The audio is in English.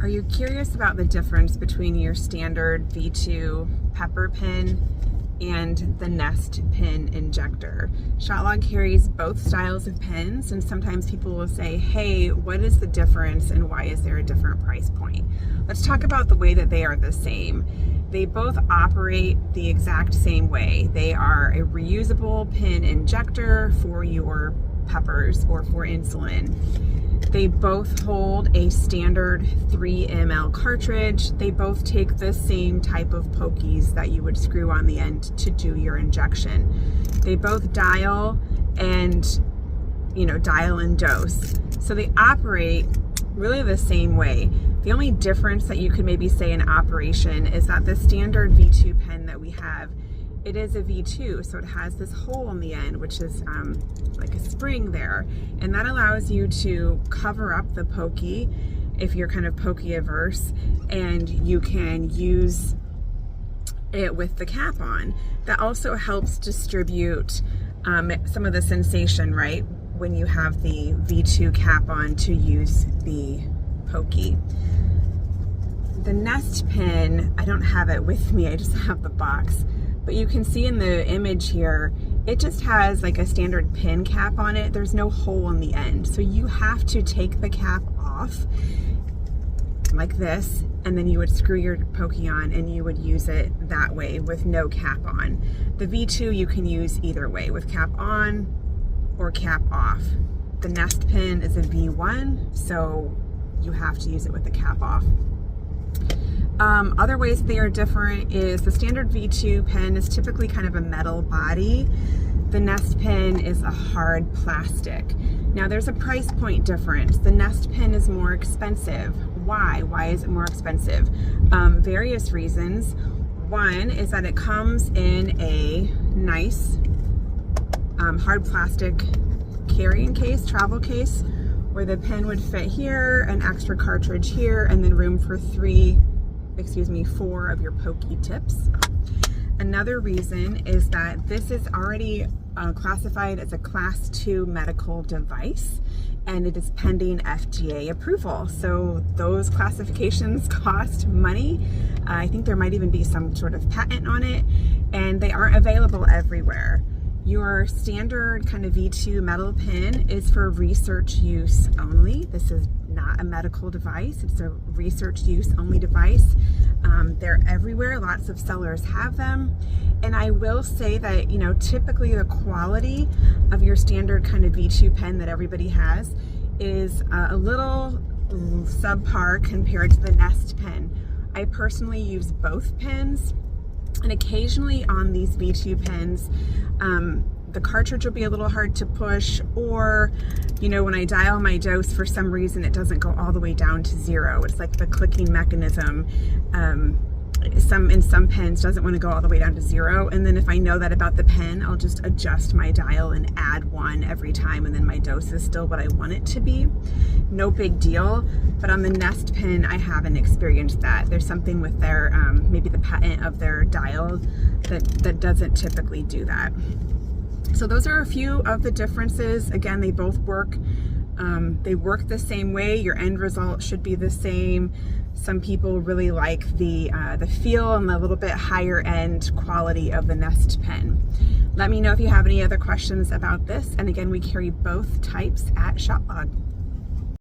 Are you curious about the difference between your standard V2 pepper pin and the Nest pin injector? ShotLog carries both styles of pins, and sometimes people will say, hey, what is the difference and why is there a different price point? Let's talk about the way that they are the same. They both operate the exact same way. They are a reusable pin injector for your peppers or for insulin. They both hold a standard 3 ml cartridge. They both take the same type of pokies that you would screw on the end to do your injection. They both dial and, dial and dose. So they operate really the same way. The only difference that you could maybe say in operation is that the standard V2 pen that we have, it is a V2, so it has this hole in the end, which is like a spring there, and that allows you to cover up the pokey if you're kind of pokey averse, and you can use it with the cap on. That also helps distribute some of the sensation, right, when you have the V2 cap on to use the pokey. The Nest pin, I don't have it with me, I just have the box. But you can see in the image here, it just has like a standard pin cap on it. There's no hole in the end. So you have to take the cap off like this, and then you would screw your pokey on and you would use it that way with no cap on. The V2 you can use either way, with cap on or cap off. The Nest pin is a V1, so you have to use it with the cap off. Other ways they are different is the standard V2 pen is typically kind of a metal body. The Nest pen is a hard plastic. Now there's a price point difference. The Nest pen is more expensive. Why? Why is it more expensive? Various reasons. One is that it comes in a nice hard plastic carrying case, travel case, where the pen would fit here, an extra cartridge here, and then room for 4 of your pokey tips. Another reason is that this is already classified as a Class 2 medical device, and it is pending FDA approval. So those classifications cost money. I think there might even be some sort of patent on it, and they aren't available everywhere. Your standard kind of V2 metal pin is for research use only. This is not a medical device. It's a research use only device. They're everywhere. Lots of sellers have them. And I will say that, typically the quality of your standard kind of V2 pen that everybody has is a little subpar compared to the Nest pen. I personally use both pens. And occasionally on these V2 pens, the cartridge will be a little hard to push, or, when I dial my dose, for some reason it doesn't go all the way down to 0. It's like the clicking mechanism. In some pens doesn't want to go all the way down to 0. And then if I know that about the pen, I'll just adjust my dial and add 1 every time, and then my dose is still what I want it to be. No big deal. But on the Nest pen, I haven't experienced that. There's something with their, maybe the patent of their dial that doesn't typically do that. So those are a few of the differences. Again, they both work. They work the same way. Your end result should be the same. Some people really like the feel and the little bit higher end quality of the Nest pen. Let me know if you have any other questions about this. And again, we carry both types at ShotLog.